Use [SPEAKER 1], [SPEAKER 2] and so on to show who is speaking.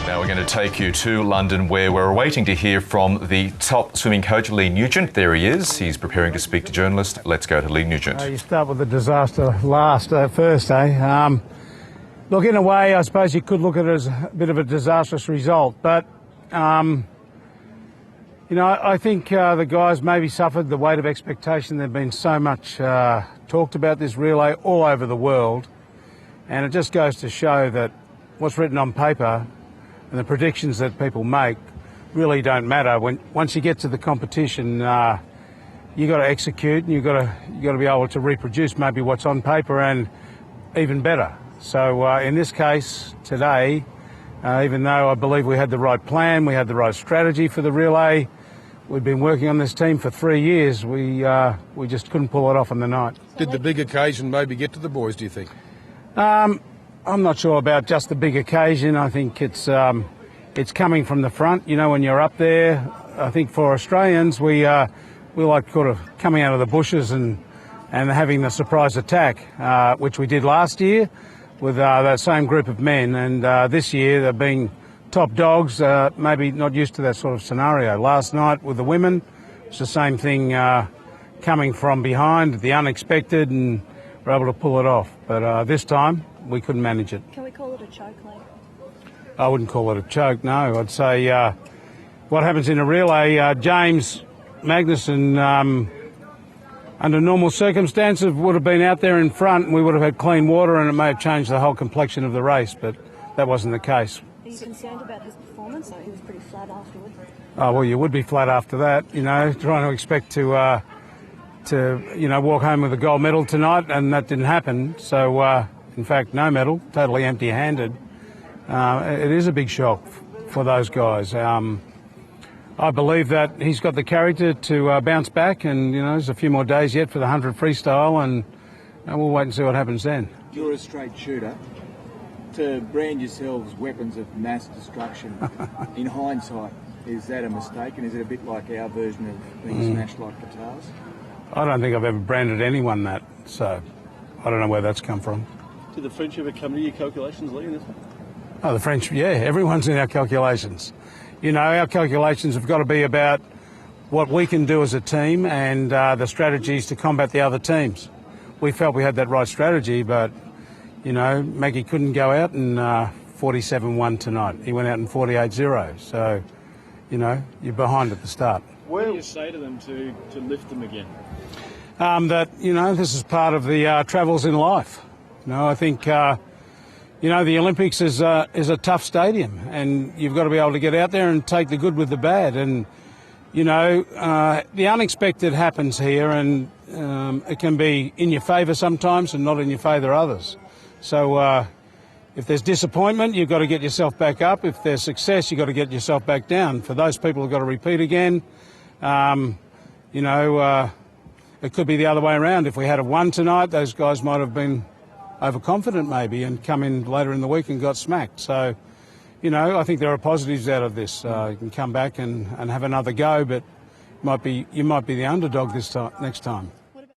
[SPEAKER 1] Now we're going to take you to London, where we're waiting to hear from the top swimming coach, Leigh Nugent. There he is. He's preparing to speak to journalists. Let's go to Leigh Nugent.
[SPEAKER 2] You start with the disaster first, eh? Look, in a way, I suppose you could look at it as a bit of a disastrous result, but you know, I think the guys maybe suffered the weight of expectation. There's been so much talked about this relay all over the world, and it just goes to show that what's written on paper and the predictions that people make really don't matter. Once you get to the competition, you got to execute, and you got to be able to reproduce maybe what's on paper and even better. So in this case today, even though I believe we had the right plan, we had the right strategy for the relay, we've been working on this team for 3 years, we just couldn't pull it off on the night.
[SPEAKER 3] Did the big occasion maybe get to the boys, do you think?
[SPEAKER 2] I'm not sure about just the big occasion. I think it's coming from the front. You know, when you're up there, I think for Australians, we like sort of coming out of the bushes and having the surprise attack, which we did last year with that same group of men. And this year, they're being top dogs, maybe not used to that sort of scenario. Last night with the women, it's the same thing, coming from behind, the unexpected, and we're able to pull it off. But this time, we couldn't manage it.
[SPEAKER 4] Can we call it a choke, Leigh?
[SPEAKER 2] I wouldn't call it a choke, no. I'd say what happens in a relay, James Magnuson, under normal circumstances, would have been out there in front and we would have had clean water and it may have changed the whole complexion of the race, but that wasn't the case.
[SPEAKER 4] Are you concerned about his performance? He was pretty flat afterwards.
[SPEAKER 2] Oh, well, you would be flat after that, you know, trying to expect to you know, walk home with a gold medal tonight, and that didn't happen. So, in fact, no medal, totally empty-handed. It is a big shock for those guys. I believe that he's got the character to bounce back, and, you know, there's a few more days yet for the 100 freestyle, and we'll wait and see what happens then.
[SPEAKER 5] You're a straight shooter. To brand yourselves weapons of mass destruction, in hindsight, is that a mistake, and is it a bit like our version of being smashed like guitars?
[SPEAKER 2] I don't think I've ever branded anyone that, so I don't know where that's come from.
[SPEAKER 6] Did the French ever come to your calculations, Leigh, in this one?
[SPEAKER 2] Oh, the French, yeah, everyone's in our calculations. You know, our calculations have got to be about what we can do as a team and the strategies to combat the other teams. We felt we had that right strategy, but, you know, Maggie couldn't go out and 47-1 tonight. He went out in 48-0. So, you know, you're behind at the start.
[SPEAKER 6] What do you say to them to lift them again?
[SPEAKER 2] That, you know, this is part of the travels in life. You know, I think, you know, the Olympics is a tough stadium, and you've got to be able to get out there and take the good with the bad. And, you know, the unexpected happens here, and it can be in your favour sometimes and not in your favour others. So if there's disappointment, you've got to get yourself back up. If there's success, you've got to get yourself back down. For those people who've got to repeat again, you know, it could be the other way around. If we had won tonight, those guys might have been overconfident maybe and come in later in the week and got smacked. So, you know, I think there are positives out of this. You can come back and have another go, but you might be the underdog next time.